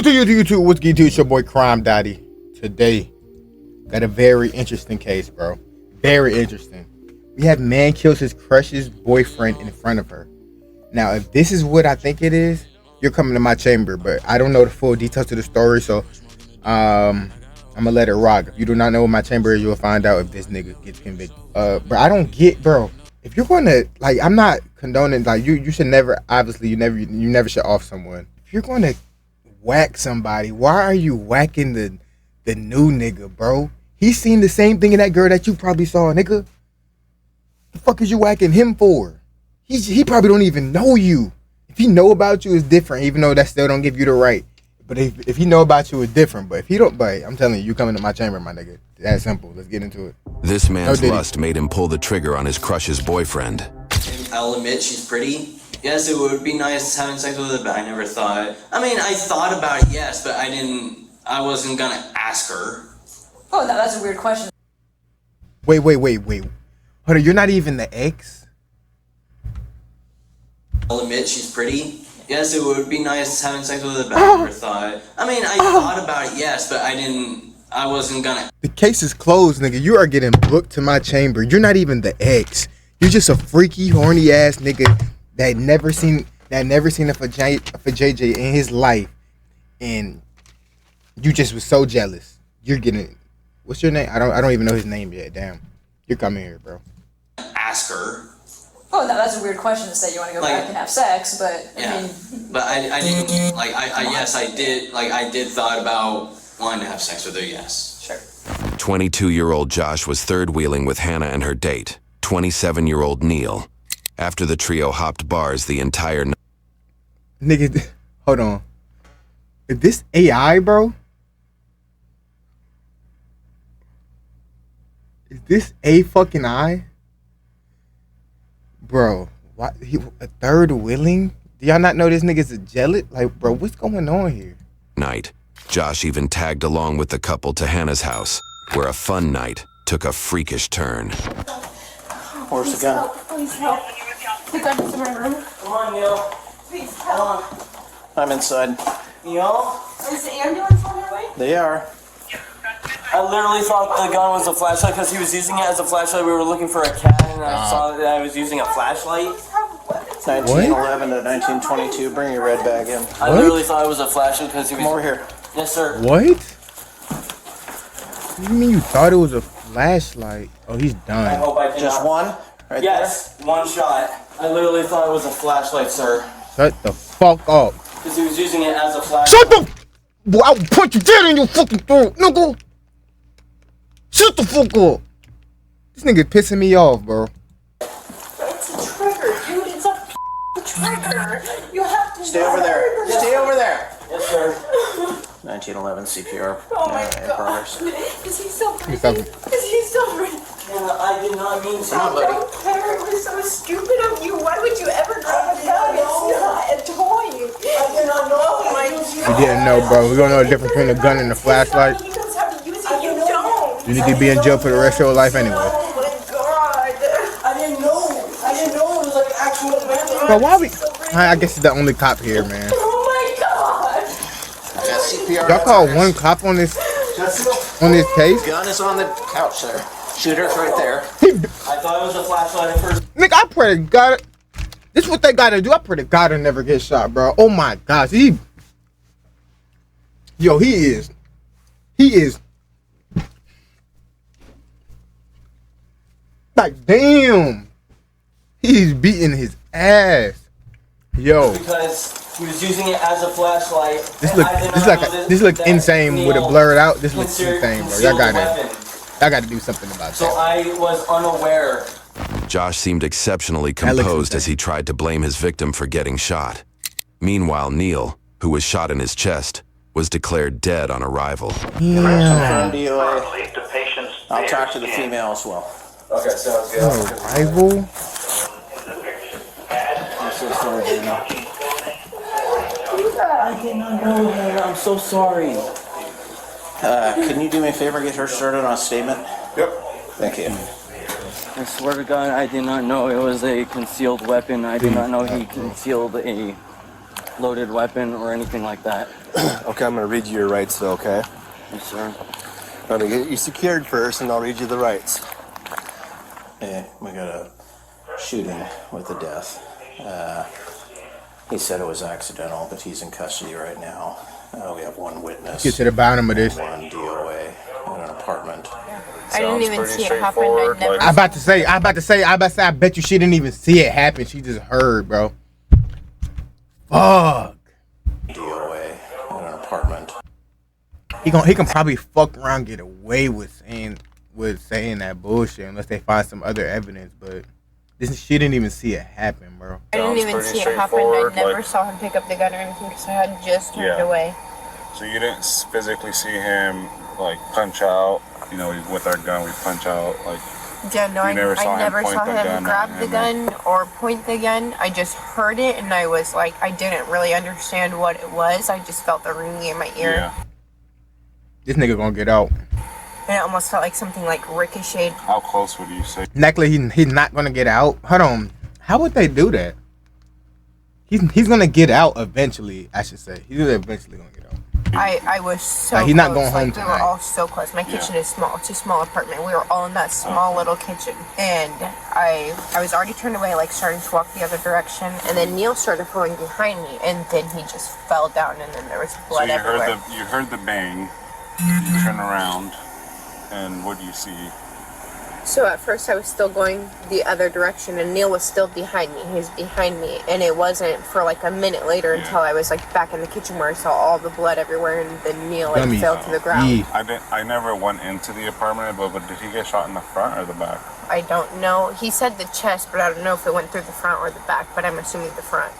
YouTube, what's good to? It's your boy Crime Dotty. Today, got a very interesting case, bro. Very interesting. We have man kills his crush's boyfriend in front of her. Now, if this is what I think it is, you're coming to my chamber, but I don't know the full details of the story, so I'm gonna let it rock. If you do not know what my chamber is, you'll find out if this nigga gets convicted. But I don't get, bro. If you're gonna, like, I'm not condoning, like, you should never, obviously, you never should off someone. If you're gonna whack somebody, why are you whacking the new nigga, bro? He's seen the same thing in that girl that you probably saw, nigga. The fuck is you whacking him for? He probably don't even know you. If he know about you, it's different, even though that still don't give you the right. But if he know about you, it's different. But if he don't, but I'm telling you, you coming to my chamber, my nigga. That's simple. Let's get into it. This man's lust made him pull the trigger on his crush's boyfriend. I'll admit she's pretty. Yes, it would be nice having sex with her, but I never thought. I mean, I thought about it, yes, but I wasn't gonna ask her. Oh, no, that's a weird question. Wait. Hold on, you're not even the ex? I'll admit she's pretty. Yes, it would be nice having sex with her, but I never thought. I mean, I thought about it, yes, but I wasn't gonna. The case is closed, nigga. You are getting booked to my chamber. You're not even the ex. You're just a freaky, horny ass nigga that never seen a JJ in his life, and you just was so jealous. You're getting. What's your name? I don't even know his name yet. Damn. You're coming here, bro. Ask her. Oh, no, that's a weird question to say you want to go back and have sex, but yeah. I mean. But I didn't, like, I did thought about wanting to have sex with her, yes. Sure. 22-year-old Josh was third-wheeling with Hannah and her date, 27-year-old Neil. After the trio hopped bars the entire night. Nigga, hold on. Is this AI, bro? Is this a fucking I? Bro, what? He a third wheeling? Do y'all not know this nigga's a jealous? Like, bro, what's going on here? Josh even tagged along with the couple to Hannah's house, where a fun night took a freakish turn. Where's the gun? Please help. The gun's in my room. Come on, Neil. Please help. I'm inside. Neil? Is the ambulance on their way? They are. I literally thought the gun was a flashlight because he was using it as a flashlight. We were looking for a cat, and I saw that I was using a flashlight. 1911 to 1922. Bring your red bag in. I literally thought it was a flashlight because he was. Come over here. Yes, sir. What? What do you mean you thought it was a flashlight? Oh, he's done. I hope I did just not. One? Right yes, there? One shot. I literally thought it was a flashlight, sir. Shut the fuck up. Because he was using it as a flashlight. Shut the. Boy, I'll punch you dead in your fucking throat, nigga. Shut the fuck up. This nigga pissing me off, bro. It's a trigger, dude. It's a trigger. You have to stay over there. Stay over there. Yes, sir. 1911 CPR. Oh my god. Is he still breathing? Is he still breathing? I did not mean to. I don't care. It was so stupid of you. Why would you ever grab a gun? It's not a toy. I did not know. Oh my god. You didn't know, bro. We don't know the difference between a gun and a flashlight. He knows how to use it. You don't. You need to be in jail for the rest of your life anyway. Oh my god. I didn't know. I didn't know it was like actual weapon. Bro, why we? I guess he's the only cop here, man. Oh my god. CPR. Y'all call one cop on this case? Gun is on the couch, sir. Shooter's right there. I thought it was a flashlight at first. Nigga, I pray to God. This is what they gotta do. I pray to God I never get shot, bro. Oh my gosh. He is. Like, damn. He's beating his ass. Yo. Because he was using it as a flashlight. This look insane with it blurred out. This looks insane, bro. I gotta do something about that. So I was unaware. Josh seemed exceptionally composed as he tried to blame his victim for getting shot. Meanwhile, Neil, who was shot in his chest, was declared dead on arrival. Yeah. I'll talk to the female as well. Okay, sounds good. Arrival? I'm so sorry, Hannah. I did not know, Hannah. I'm so sorry. Can you do me a favor and get her started on a statement? Yep. Thank you. I swear to God, I did not know it was a concealed weapon. I did not know he concealed a loaded weapon or anything like that. Okay, I'm gonna read you your rights though, okay? Yes, sir. I'm gonna get you secured first and I'll read you the rights. Yeah, we got a shooting with a death. He said it was accidental, but he's in custody right now. We have one witness. Get to the bottom of this. One DOA in an apartment. I didn't even see it happen. I about to say, I bet you she didn't even see it happen. She just heard, bro. Fuck. DOA in an apartment. He can probably fuck around and get away with saying that bullshit unless they find some other evidence, but she didn't even see it happen, bro. I didn't even see it happen. I never saw him pick up the gun or anything because I had just turned away. So you didn't physically see him like punch out? You know, with our gun, we punch out like. Yeah, no, I never saw him grab the gun or point the gun. I just heard it and I was like, I didn't really understand what it was. I just felt the ringing in my ear. Yeah. This nigga gonna get out. And it almost felt like something like ricocheted. How close would you say? Likely he's not gonna get out. Hold on. How would they do that? He's gonna get out eventually, I should say. He's eventually gonna get out. I was so he's close. not going home We tonight. were all so close. My kitchen is small. It's a small apartment. We were all in that small little kitchen. And I was already turned away, like starting to walk the other direction. And then Neil started pulling behind me. And then he just fell down. And then there was blood everywhere. You heard the bang. You turn around, and what do you see? So at first I was still going the other direction and Neil was still behind me. He was behind me and it wasn't for like a minute later until I was like back in the kitchen where I saw all the blood everywhere and then Neil like fell to the ground. I never went into the apartment, but did he get shot in the front or the back? I don't know. He said the chest, but I don't know if it went through the front or the back, but I'm assuming the front.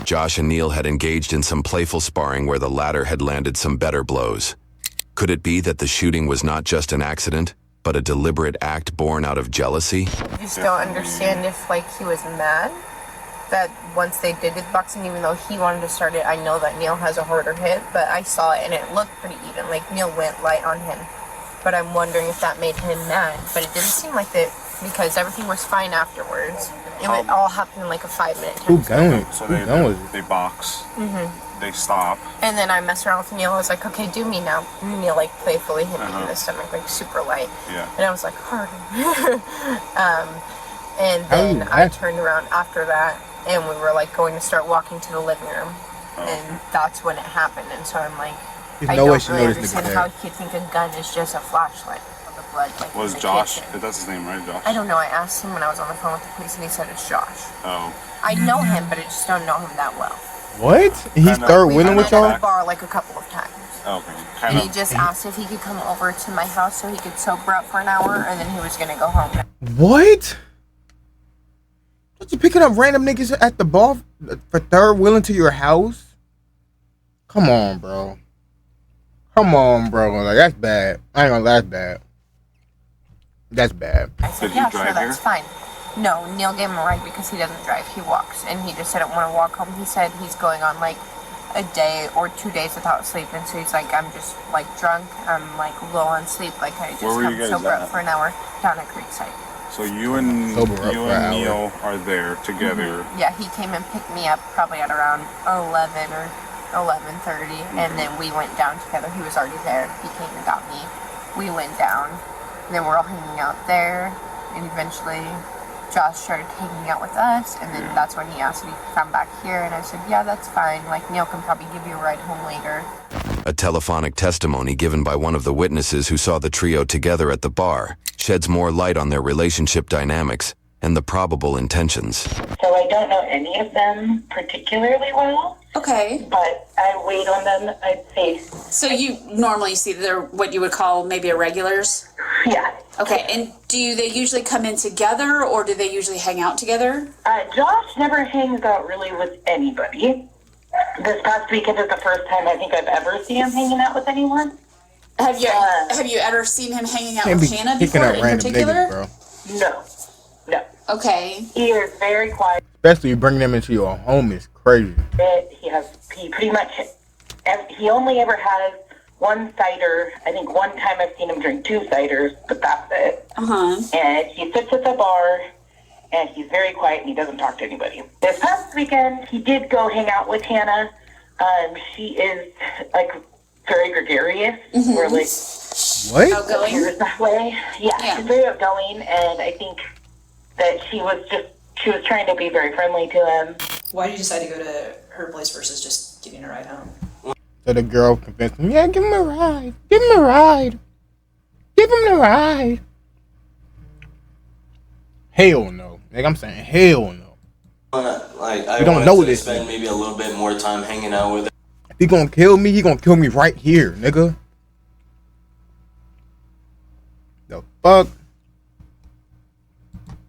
Josh and Neil had engaged in some playful sparring where the latter had landed some better blows. Could it be that the shooting was not just an accident, but a deliberate act born out of jealousy? I just don't understand if like he was mad that once they did the boxing, even though he wanted to start it. I know that Neil has a harder hit, but I saw it and it looked pretty even. Like Neil went light on him, but I'm wondering if that made him mad. But it didn't seem like that because everything was fine afterwards. It would all happen in like a 5-minute time. Who going? So Who going with it? they box. They stop. And then I messed around with Neil. I was like, okay, do me now. And Neil like playfully hit me in the stomach, like super light. Yeah. And I was like, harder. And then I turned around after that, and we were like going to start walking to the living room, and that's when it happened. And so I'm like, I don't really understand how he could think a gun is just a flashlight. The blood, like, Was Josh? That's his name, right, Josh? I don't know. I asked him when I was on the phone with the police, and he said it's Josh. Oh. I know him, but I just don't know him that well. What? He's third wheeling with We met at y'all? the bar like a couple of times. Okay. And he just asked if he could come over to my house so he could sober up for an hour, and then he was gonna go home. What? What, you picking up random niggas at the bar for third wheeling to your house? Come on, bro. Come on, bro. Like, that's bad. I ain't gonna lie, that's bad. That's bad. I said, Did yeah, he drive sure, that's here? fine. No, Neil gave him a ride because he doesn't drive. He walks, and he just said, I don't want to walk home. He said he's going on like a day or 2 days without sleeping. So he's like, I'm just like drunk. I'm like low on sleep. Like I just Where were you come guys sober at? up for an hour down at Creekside. So you and Sober up for an Neil are there together. Yeah, he came and picked me up probably at around 11 or 11:30, and then we went down together. He was already there. He came and got me. We went down, and then we're all hanging out there, and eventually Josh started hanging out with us, and then that's when he asked if he could come back here, and I said, yeah, that's fine. Like, Neil can probably give you a ride home later. A telephonic testimony given by one of the witnesses who saw the trio together at the bar sheds more light on their relationship dynamics and the probable intentions. So I don't know any of them particularly well. Okay. But I wait on them, I'd say. So you normally see they're what you would call maybe irregulars? Yeah. Okay, and do they usually come in together or do they usually hang out together? Josh never hangs out really with anybody. This past weekend is the first time I think I've ever seen him hanging out with anyone. Have you ever seen him hanging out with Hannah picking before up in random particular? niggas, bro. No. Okay. He is very quiet. Especially you bring them into your home is crazy. He pretty much, he only ever has one cider. I think one time I've seen him drink 2 ciders, but that's it. And he sits at the bar, and he's very quiet, and he doesn't talk to anybody. This past weekend, he did go hang out with Hannah, She is like very gregarious, or like What? Outgoing? appears that way. Yeah, she's very outgoing, and I think that she was trying to be very friendly to him. Why did you decide to go to her place versus just giving a ride home? So the girl convinced him, yeah, give him a ride. Give him a ride. Give him the ride. Hell no. Like I'm saying, hell no. Like I You don't wanted know to this, spend nigga. maybe a little bit more time hanging out with her. If he gonna kill me, he gonna kill me right here, nigga. The fuck?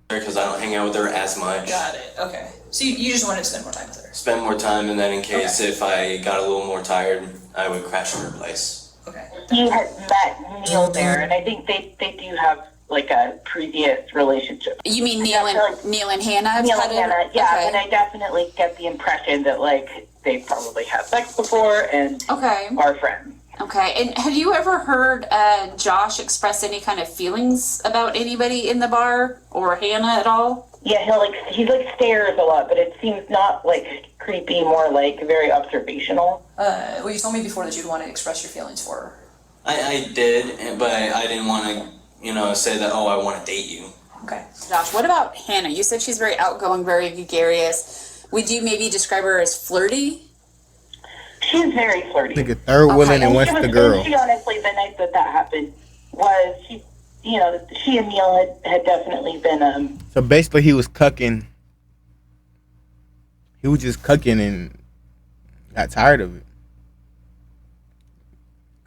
Because I don't hang out with her as much. Got it. Okay. So you just wanted to spend more time with her. Spend more time, and then in case if I got a little more tired, I would crash at her place. Okay. He had met Neil there, and I think they do have like a previous relationship. You mean Neil and Hannah? Neil had and Hannah, yeah, okay. and I definitely get the impression that like they probably had sex before and are friends. Okay, and have you ever heard Josh express any kind of feelings about anybody in the bar or Hannah at all? Yeah, he stares a lot, but it seems not like creepy, more like very observational. Well, you told me before that you'd want to express your feelings for her. I did, but I didn't want to, say that, oh, I want to date you. Okay. Josh, what about Hannah? You said she's very outgoing, very gregarious. Would you maybe describe her as flirty? She's very flirty. Nigga, third willing and wants the girl. She honestly, the night that happened, was she and Neil had definitely been So basically, he was cucking. He was just cucking and got tired of it.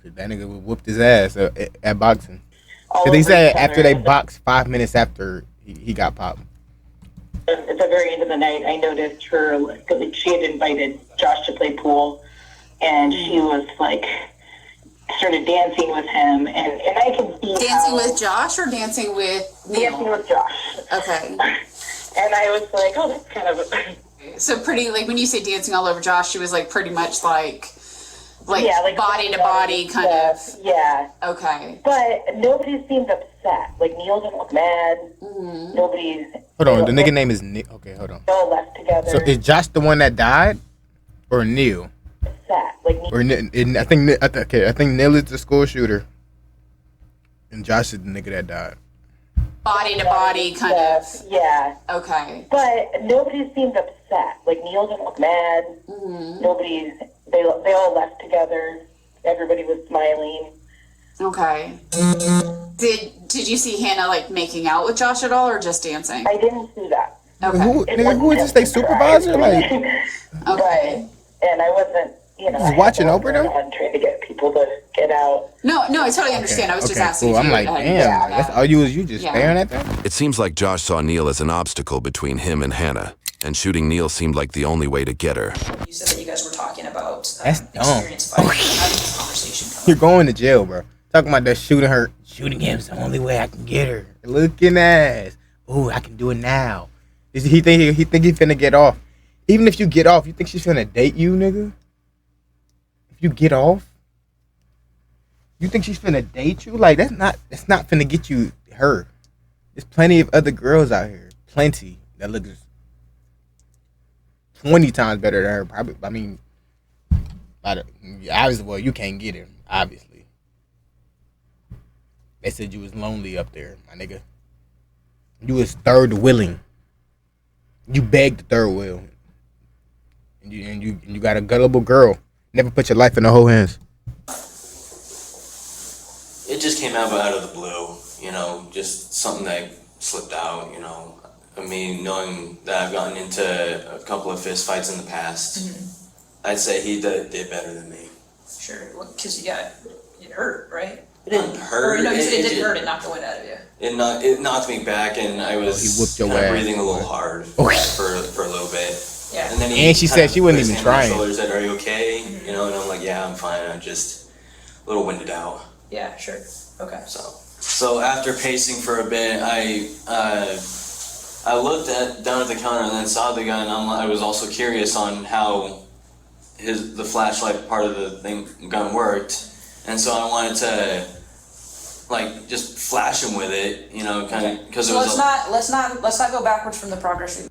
Cause that nigga whooped his ass at boxing. Cause he said after they boxed, 5 minutes after he got popped. At the very end of the night, I noticed her. She had invited Josh to play pool, and she was like started dancing with him, and I can see dancing with Josh or dancing with Neil? Dancing with Josh. Okay. And I was like, oh, that's kind of. So pretty, like when you say dancing all over Josh, she was like pretty much like yeah, like body to body kind of. Yeah. Okay. But nobody seemed upset. Like Neil didn't look mad. Nobody. Hold on, the nigga name is Neil. Okay, hold on. They all left together. So is Josh the one that died, or Neil? Or I think Neil is the school shooter, and Josh is the nigga that died. Body to body kind of. Yeah. Okay. But nobody seemed upset. Like Neil didn't look mad. Nobody. They all left together. Everybody was smiling. Okay. Did you see Hannah like making out with Josh at all, or just dancing? I didn't see that. Okay. Who is this? They supervisor? Like. Okay. And I wasn't. Just watching over them. I'm trying to get people to get out. No, I totally understand. I was just asking. Cool. If I'm like, damn. That's all you just staring at them. It seems like Josh saw Neil as an obstacle between him and Hannah, and shooting Neil seemed like the only way to get her. You said that you guys were talking about That's dumb. experience fighting. How did this conversation come You're going to jail, bro. Talking about that shooting her. Shooting him's the only way I can get her. Looking ass. Ooh, I can do it now. He think he finna get off. Even if you get off, you think she's finna date you, nigga? If you get off, you think she's finna date you? Like that's not finna get you her. There's plenty of other girls out here. Plenty that look 20 times better than her. Probably. I mean, obviously, well, you can't get her. Obviously, they said you was lonely up there, my nigga. You was third willing. You begged the third wheel, and you got a gullible girl. Never put your life in the whole hands. It just came out of the blue, just something that slipped out, I mean, knowing that I've gotten into a couple of fist fights in the past, I'd say he did better than me. Sure, because it hurt, right? It didn't hurt. Or, no, you said it didn't hurt. It knocked the wind out of you. It knocked me back, and I was he whooped your kind of ass. breathing a little hard for a little bit. Yeah. And then And she said she wasn't even trying. Said, "Are you okay?" And I'm like, "Yeah, I'm fine. I'm just a little winded out." Yeah, sure. Okay. So after pacing for a bit, I looked down at the counter and then saw the gun. I was also curious on how the flashlight part of the gun worked, and so I wanted to just flash him with it, kind of because So let's not go backwards from the progress.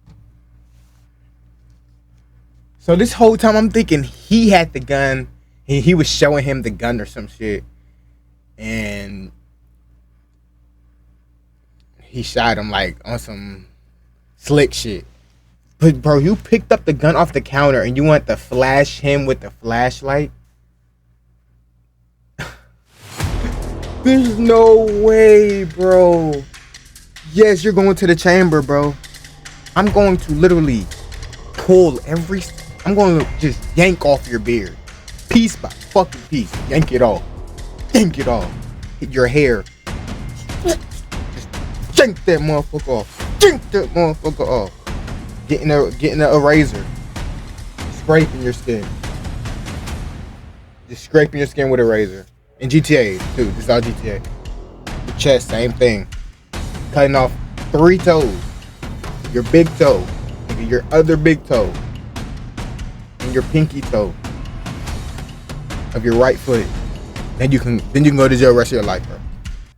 So this whole time I'm thinking he had the gun. He was showing him the gun or some shit. And he shot him like on some slick shit. But bro, you picked up the gun off the counter and you want to flash him with the flashlight? There's no way, bro. Yes, you're going to the chamber, bro. I'm going to literally pull I'm going to just yank off your beard. Piece by fucking piece. Yank it off. Yank it off. Hit your hair. Just yank that motherfucker off. Yank that motherfucker off. Getting a eraser. Scraping your skin. Just scraping your skin with a razor. In GTA, too. This is all GTA. The chest, same thing. Cutting off 3 toes. Your big toe. Your other big toe. And your pinky toe. Of your right foot. Then you can go to jail the rest of your life, bro.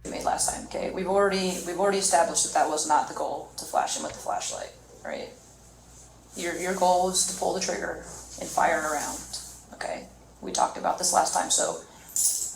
We made last time, okay? We've already established that was not the goal, to flash him with the flashlight, right? Your goal was to pull the trigger and fire a round, okay? We talked about this last time, so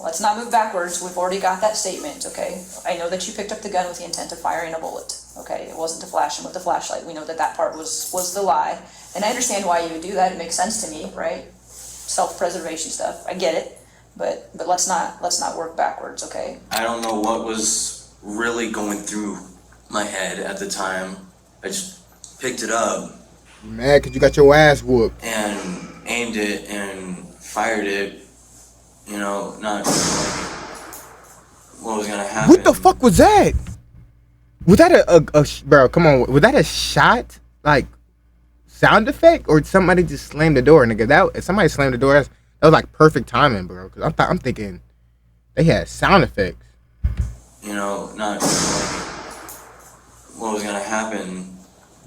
let's not move backwards. We've already got that statement, okay? I know that you picked up the gun with the intent of firing a bullet, okay? It wasn't to flash him with the flashlight. We know that part was the lie. And I understand why you would do that. It makes sense to me, right? Self-preservation stuff. I get it. But let's not work backwards, okay? I don't know what was really going through my head at the time. I just picked it up. You mad because you got your ass whooped. And aimed it and fired it. You know, not what was gonna happen. What the fuck was that? Was that a bro? Come on, was that a shot? Like sound effect, or somebody just slammed the door, nigga? That if somebody slammed the door, that was like perfect timing, bro. Cause I'm thinking they had sound effects. You know, not what was gonna happen.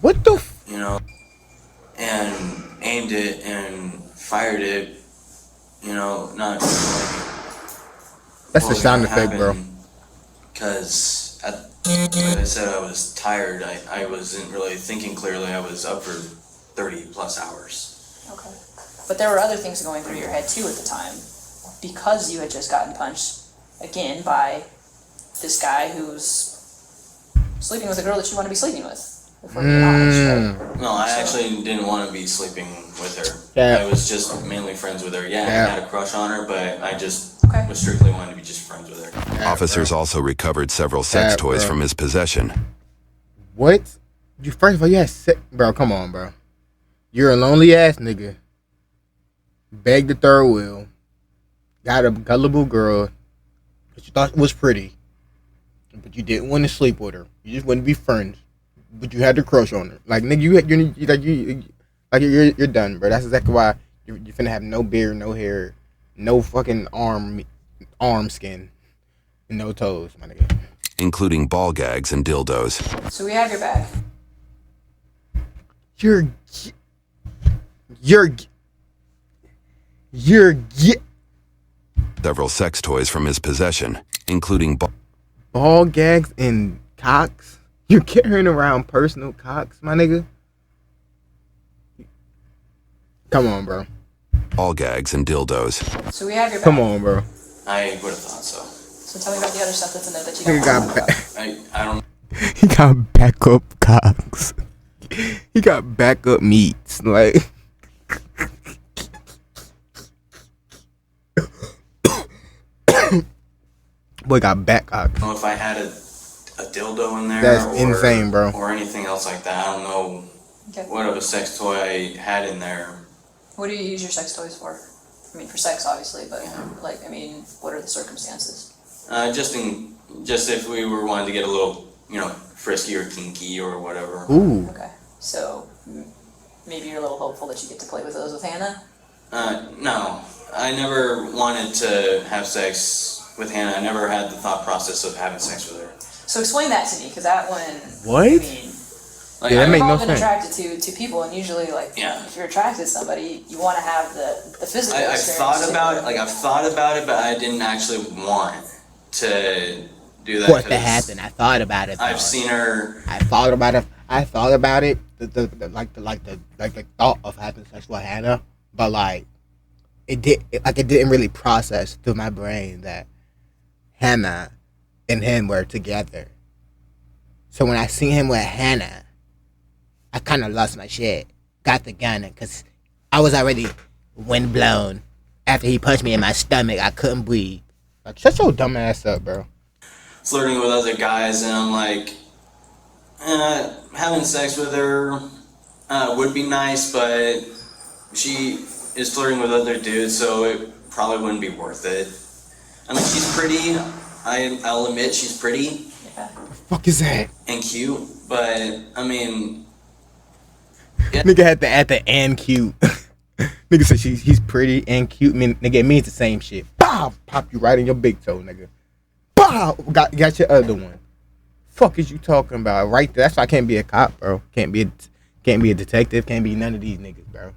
What the? You know, and aimed it and fired it. You know, not. That's the sound effect, bro. Because, like I said, I was tired. I wasn't really thinking clearly. I was up for 30 plus hours. Okay. But there were other things going through your head too at the time, because you had just gotten punched again by this guy who's sleeping with a girl that you want to be sleeping with. If we're being honest, right? No, I actually didn't want to be sleeping with her. Yeah. I was just mainly friends with her. Yeah, Yeah. I had a crush on her, but I just was strictly wanted to be just friends with her. Yeah, Officers bro. also recovered several sex Yeah, toys bro. from his possession. What? You first of all, you had bro. Come on, bro. You're a lonely ass nigga. Begged the third wheel. Got a gullible girl that you thought was pretty, but you didn't want to sleep with her. You just wanted to be friends, but you had to crush on her. Like nigga, you're done, bro. That's exactly why you're finna have no beard, no hair, no fucking arm skin, and no toes, my nigga. Including ball gags and dildos. So we have your bag. Several sex toys from his possession, including ball gags and cocks. You're carrying around personal cocks, my nigga. Come on, bro. ball gags and dildos. So we have your bag. Come on, bro. I would have thought so. So tell me about the other stuff that's in there that you Nigga don't got know. I don't. He got backup cocks. He got backup meats. Like boy got back cocks. I don't know if I had a dildo in there. That's insane, bro. Or anything else like that. I don't know what of a sex toy I had in there. What do you use your sex toys for? I mean, for sex, obviously, but like, I mean, what are the circumstances? Just if we were wanting to get a little, frisky or kinky or whatever. Ooh. Okay, so maybe you're a little hopeful that you get to play with those with Hannah? No, I never wanted to have sex with Hannah. I never had the thought process of having sex with her. So explain that to me, because that one. What? I mean, Yeah, that make we've no all been sense. attracted to people, and usually, if you're attracted to somebody, you want to have the physical I've experience. thought about it. I've thought about it, but I didn't actually want to do that. What to happen? I thought about it. I've seen her. I thought about it. the thought of having sex with Hannah, but like it didn't really process through my brain that Hannah and him were together. So when I seen him with Hannah, I kind of lost my shit. Got the gun because I was already wind blown. After he punched me in my stomach, I couldn't breathe. Like, shut your dumb ass up, bro. Flirting with other guys, and I'm like, having sex with her would be nice, but she is flirting with other dudes, so it probably wouldn't be worth it. I mean, she's pretty. I'll admit she's pretty. Yeah. The fuck is that? And cute, but I mean, yeah. Nigga had to add the and cute. Nigga said he's pretty and cute. Nigga, it means the same shit. Bow, pop you right in your big toe, nigga. Bow, got your other one. Fuck is you talking about? Right there. That's why I can't be a cop, bro. Can't be a detective. Can't be none of these niggas, bro.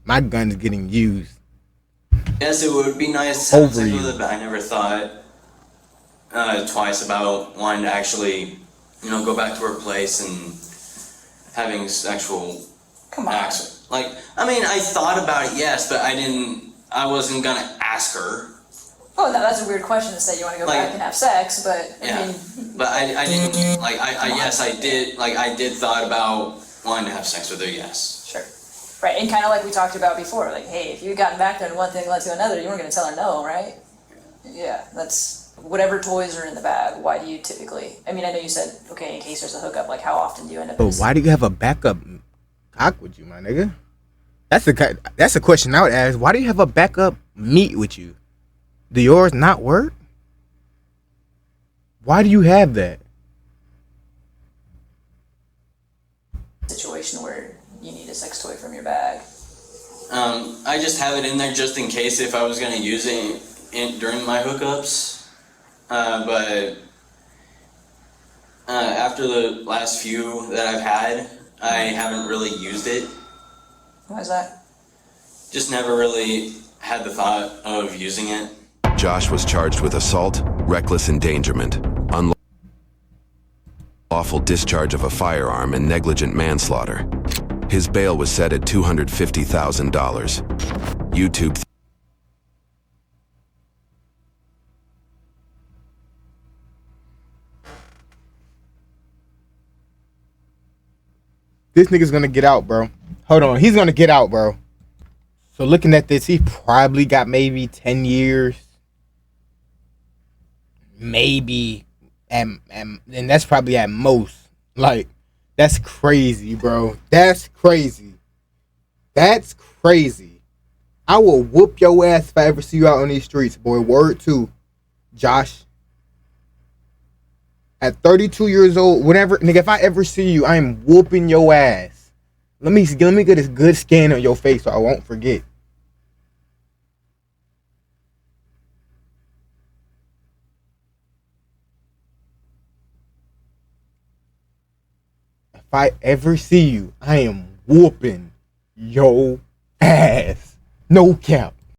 My gun is getting used. Yes, it would be nice to have sex with it, but I never thought twice about wanting to actually, go back to her place and having sexual acts. Like, I mean, I thought about it, yes, but I wasn't gonna ask her. Oh, no, that's a weird question to say you want to go back and have sex, but Yeah, I mean, but I didn't, yes, I did thought about wanting to have sex with her, yes. sure. Right, and kind of like we talked about before, like, hey, if you had gotten back there and one thing led to another, you weren't going to tell her no, right? Yeah, that's whatever toys are in the bag. Why do you typically? I mean, I know you said, okay, in case there's a hookup, like how often do you end up? But why do you have a backup cock with you, my nigga? That's a question I would ask. Why do you have a backup meat with you? Do yours not work? Why do you have that? Situation where you need a sex toy from your bag. I just have it in there just in case if I was gonna use it during my hookups. But after the last few that I've had, I haven't really used it. Why is that? Just never really had the thought of using it. Josh was charged with assault, reckless endangerment, unlawful discharge of a firearm, and negligent manslaughter. His bail was set at $250,000. YouTube. This nigga's gonna get out, bro. Hold on, he's gonna get out, bro. So looking at this, he probably got maybe 10 years. Maybe, and that's probably at most. Like, that's crazy, bro. That's crazy. That's crazy. I will whoop your ass if I ever see you out on these streets, boy. Word to Josh. At 32 years old, whenever, nigga, if I ever see you, I am whooping your ass. Let me get this good scan on your face so I won't forget. If I ever see you, I am whooping your ass. No cap.